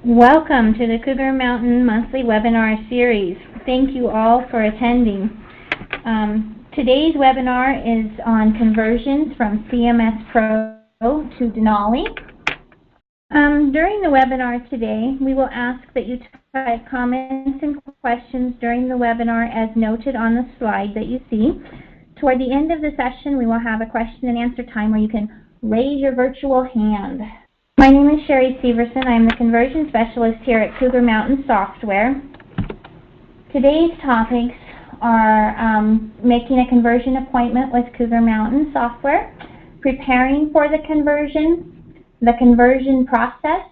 Welcome to the Cougar Mountain Monthly Webinar Series. Thank you all for attending. Today's webinar is on conversions from CMS Pro to Denali. During the webinar today, we will ask that you type comments and questions during the webinar as noted on the slide that you see. Toward the end of the session, we will have a question and answer time where you can raise your virtual hand. My name is Sherry Severson. I am the Conversion Specialist here at Cougar Mountain Software. Today's topics are making a conversion appointment with Cougar Mountain Software, preparing for the conversion process,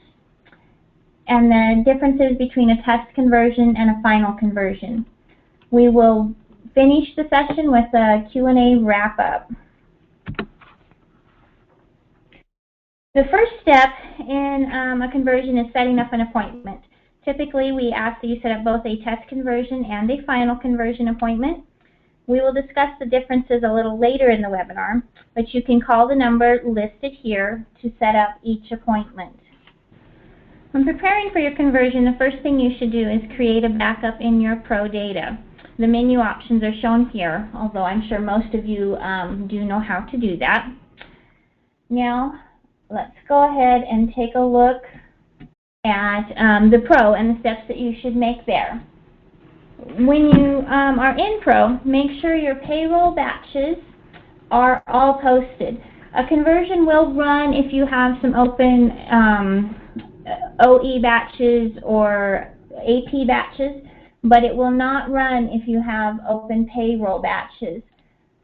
and the differences between a test conversion and a final conversion. We will finish the session with a Q&A wrap-up. The first step in a conversion is setting up an appointment. Typically, we ask that you set up both a test conversion and a final conversion appointment. We will discuss the differences a little later in the webinar, but you can call the number listed here to set up each appointment. When preparing for your conversion, the first thing you should do is create a backup in your Pro data. The menu options are shown here, although I'm sure most of you do know how to do that. Now, let's go ahead and take a look at the Pro and the steps that you should make there. When you are in Pro, make sure your payroll batches are all posted. A conversion will run if you have some open OE batches or AP batches, but it will not run if you have open payroll batches.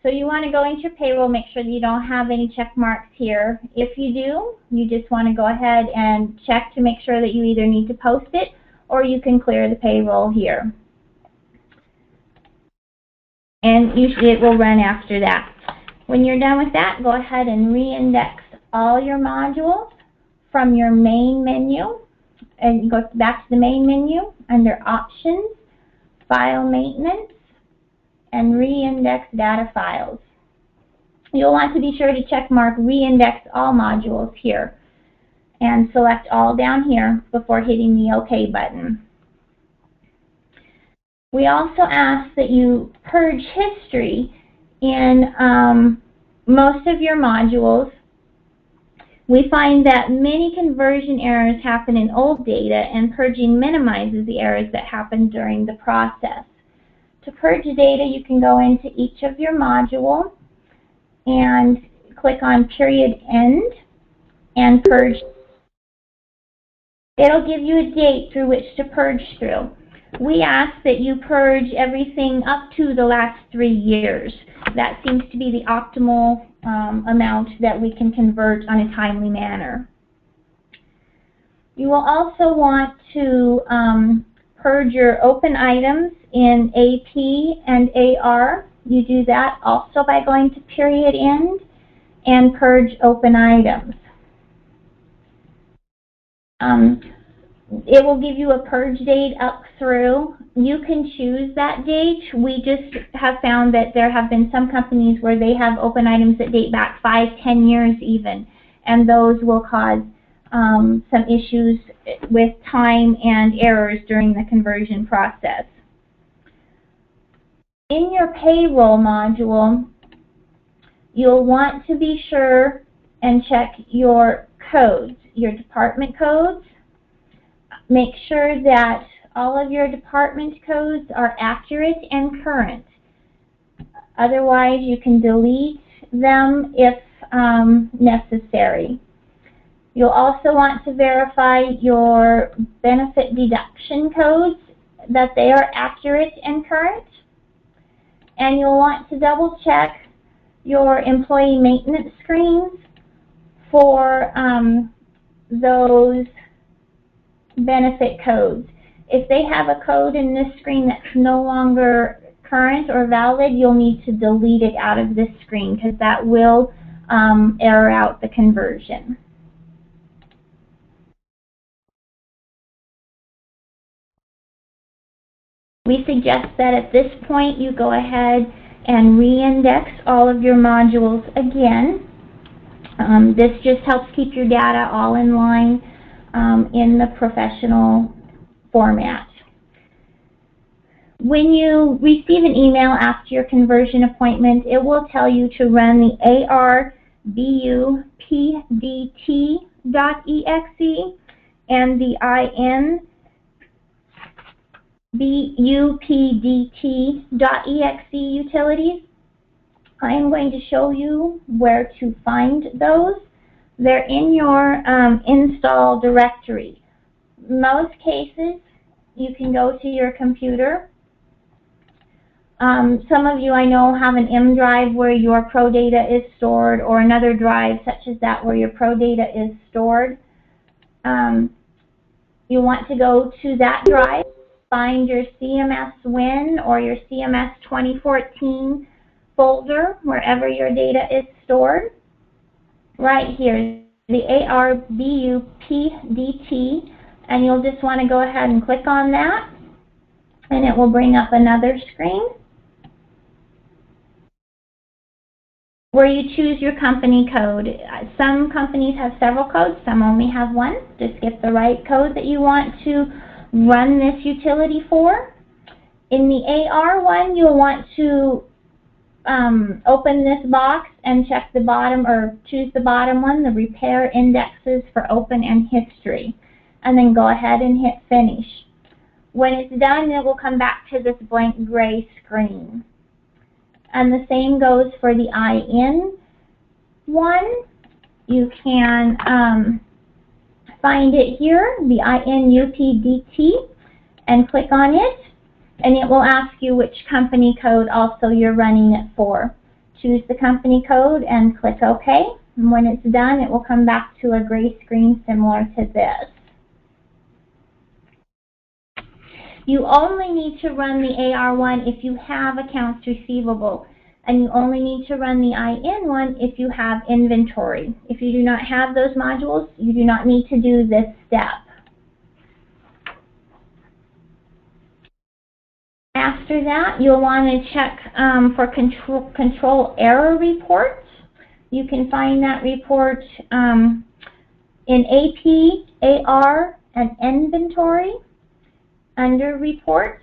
So you want to go into your payroll, make sure that you don't have any check marks here. If you do, you just want to go ahead and check to make sure that you either need to post it or you can clear the payroll here. And usually it will run after that. When you're done with that, go ahead and re-index all your modules from your main menu. And you go back to the main menu under Options, File Maintenance, and re-index data files. You'll want to be sure to check mark re-index all modules here and select all down here before hitting the OK button. We also ask that you purge history in most of your modules. We find that many conversion errors happen in old data, and purging minimizes the errors that happen during the process. To purge data, you can go into each of your modules and click on Period End and Purge. It'll give you a date through which to purge through. We ask that you purge everything up to the last 3 years. That seems to be the optimal amount that we can convert on a timely manner. You will also want to purge your open items in AP and AR. You do that also by going to Period End and Purge Open Items. It will give you a purge date up through. You can choose that date. We just have found that there have been some companies where they have open items that date back 5–10 years even, and those will cause some issues with time and errors during the conversion process. In your payroll module, you'll want to be sure and check your codes, your department codes. Make sure that all of your department codes are accurate and current. Otherwise, you can delete them if necessary. You'll also want to verify your benefit deduction codes, that they are accurate and current. And you'll want to double check your employee maintenance screens for those benefit codes. If they have a code in this screen that's no longer current or valid, you'll need to delete it out of this screen because that will error out the conversion. We suggest that at this point you go ahead and re-index all of your modules again. This just helps keep your data all in line in the professional format. When you receive an email after your conversion appointment, it will tell you to run the arbupdT.exe and the inbupdT.exe utilities. I am going to show you where to find those. They're in your install directory. Most cases, you can go to your computer. Some of you I know have an M drive where your pro data is stored, or another drive such as that where your pro data is stored. You want to go to that drive, find your CMS Win or your CMS 2014 folder, wherever your data is stored. Right here, the arbupdT, and you'll just want to go ahead and click on that, and it will bring up another screen where you choose your company code. Some companies have several codes, some only have one. Just get the right code that you want to run this utility for. In the AR one, you'll want to open this box and check the bottom, or choose the bottom one, the repair indexes for open and history, and then go ahead and hit finish. When it's done, it will come back to this blank gray screen. And the same goes for the IN one. You can find it here, the INUPDT, and click on it, and it will ask you which company code also you're running it for. Choose the company code and click OK. And when it's done, it will come back to a gray screen similar to this. You only need to run the AR1 if you have accounts receivable, and you only need to run the IN one if you have inventory. If you do not have those modules, you do not need to do this step. After that, you'll want to check for control error reports. You can find that report in AP, AR, and inventory under reports,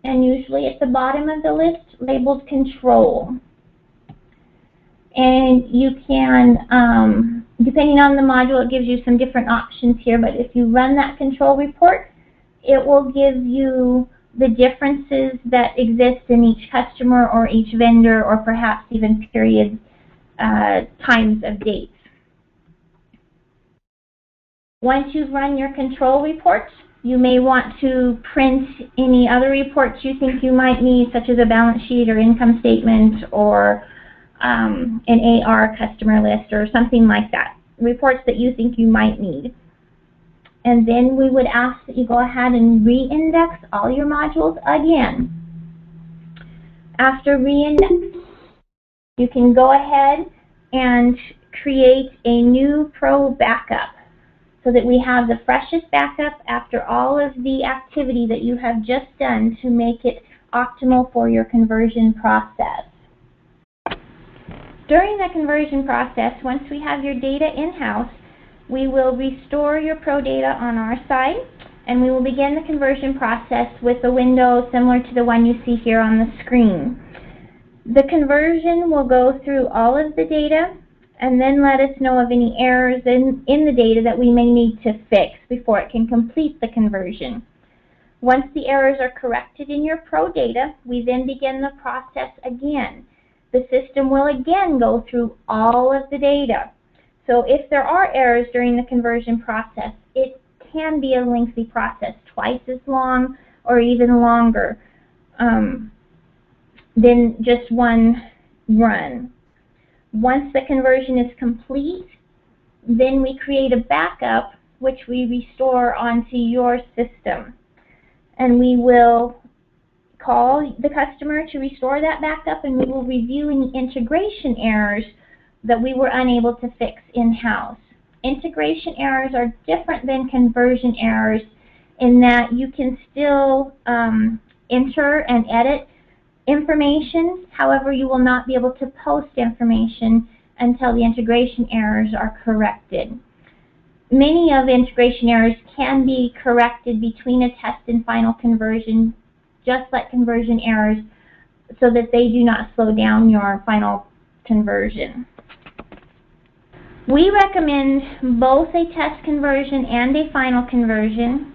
and usually at the bottom of the list labeled control. And you can, depending on the module, it gives you some different options here, but if you run that control report, it will give you the differences that exist in each customer or each vendor, or perhaps even periods, times of dates. Once you've run your control reports, you may want to print any other reports you think you might need, such as a balance sheet or income statement, or an AR customer list or something like that. Reports that you think you might need. And then we would ask that you go ahead and re-index all your modules again. After re-index, you can go ahead and create a new Pro backup, so that we have the freshest backup after all of the activity that you have just done to make it optimal for your conversion process. During the conversion process, once we have your data in-house, we will restore your Pro data on our side, and we will begin the conversion process with a window similar to the one you see here on the screen. The conversion will go through all of the data and then let us know of any errors in the data that we may need to fix before it can complete the conversion. Once the errors are corrected in your Pro data, we then begin the process again. The system will again go through all of the data. So if there are errors during the conversion process, it can be a lengthy process, twice as long or even longer than just one run. Once the conversion is complete, then we create a backup which we restore onto your system. And we will call the customer to restore that backup, and we will review any integration errors that we were unable to fix in-house. Integration errors are different than conversion errors in that you can still enter and edit information. However, you will not be able to post information until the integration errors are corrected. Many of integration errors can be corrected between a test and final conversion, just like conversion errors, so that they do not slow down your final conversion. We recommend both a test conversion and a final conversion.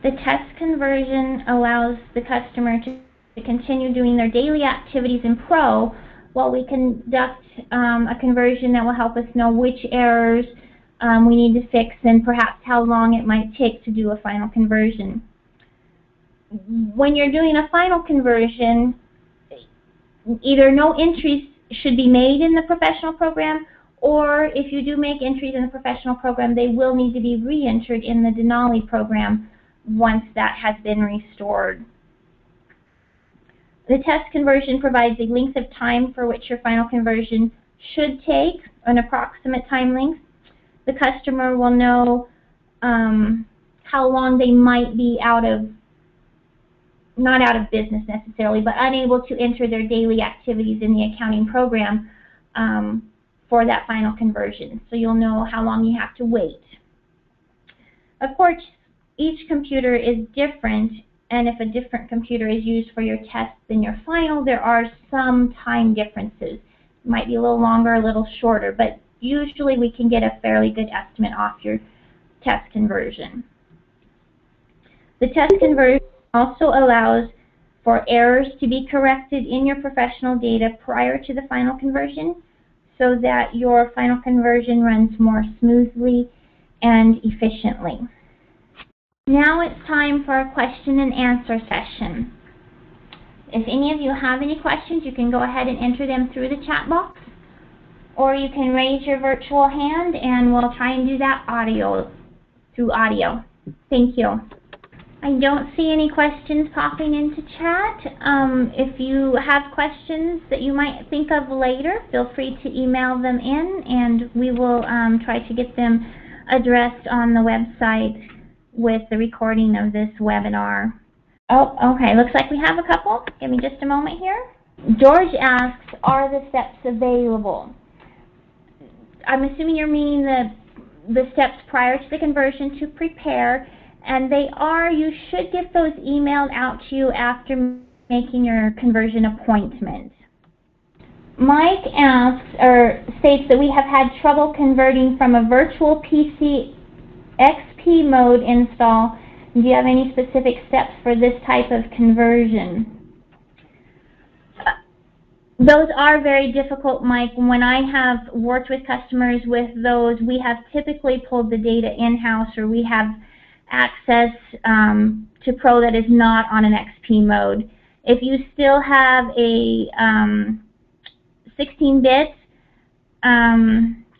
The test conversion allows the customer to continue doing their daily activities in Pro while we conduct a conversion that will help us know which errors we need to fix and perhaps how long it might take to do a final conversion. When you're doing a final conversion, either no entries should be made in the professional program, or if you do make entries in the professional program, they will need to be re-entered in the Denali program once that has been restored. The test conversion provides a length of time for which your final conversion should take, an approximate time length. The customer will know how long they might be not out of business necessarily, but unable to enter their daily activities in the accounting program for that final conversion. So you'll know how long you have to wait. Of course, each computer is different, and if a different computer is used for your test than your final, there are some time differences. It might be a little longer, a little shorter, but usually we can get a fairly good estimate off your test conversion. The test conversion also allows for errors to be corrected in your professional data prior to the final conversion, so that your final conversion runs more smoothly and efficiently. Now it's time for a question and answer session. If any of you have any questions, you can go ahead and enter them through the chat box, or you can raise your virtual hand and we'll try and do that through audio. Thank you. I don't see any questions popping into chat. If you have questions that you might think of later, feel free to email them in, and we will try to get them addressed on the website with the recording of this webinar. Oh, okay, looks like we have a couple. Give me just a moment here. George asks, are the steps available? I'm assuming you're meaning the steps prior to the conversion to prepare. And they are. You should get those emailed out to you after making your conversion appointment. Mike asks, or states that we have had trouble converting from a virtual PC XP mode install. Do you have any specific steps for this type of conversion? Those are very difficult, Mike. When I have worked with customers with those, we have typically pulled the data in-house, or we have access to Pro that is not on an XP mode. If you still have a 16-bit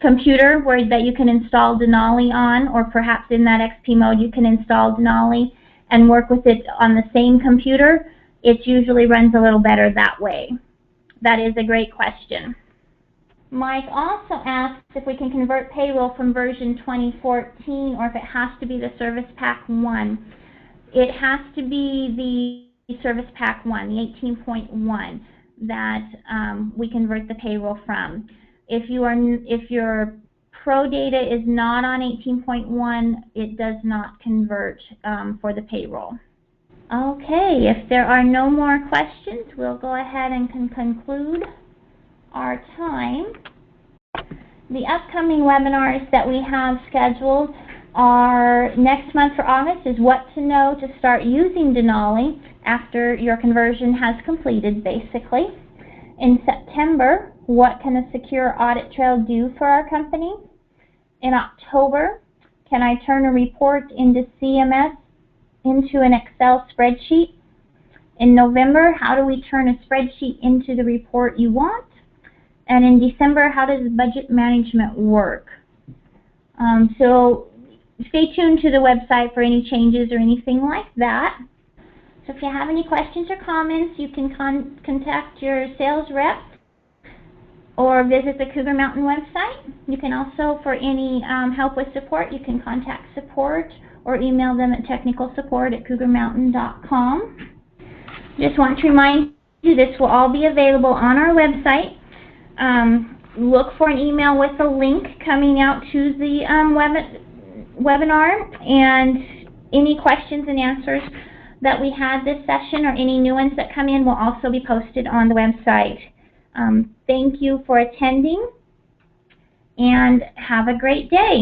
computer that you can install Denali on, or perhaps in that XP mode you can install Denali and work with it on the same computer, it usually runs a little better that way. That is a great question. Mike also asks if we can convert payroll from version 2014 or if it has to be the Service Pack 1. It has to be the Service Pack 1, the 18.1, that we convert the payroll from. If your Pro data is not on 18.1, it does not convert for the payroll. Okay, if there are no more questions, we'll go ahead and conclude our time. The upcoming webinars that we have scheduled are next month for August is what to know to start using Denali after your conversion has completed, basically. In September, what can a secure audit trail do for our company? In October, can I turn a report into CMS into an Excel spreadsheet? In November, how do we turn a spreadsheet into the report you want? And in December, how does budget management work? So stay tuned to the website for any changes or anything like that. So if you have any questions or comments, you can contact your sales rep or visit the Cougar Mountain website. You can also, for any help with support, you can contact support or email them at technicalsupport@cougarmountain.com. Just want to remind you this will all be available on our website. Look for an email with a link coming out to the webinar, and any questions and answers that we had this session or any new ones that come in will also be posted on the website. Thank you for attending, and have a great day.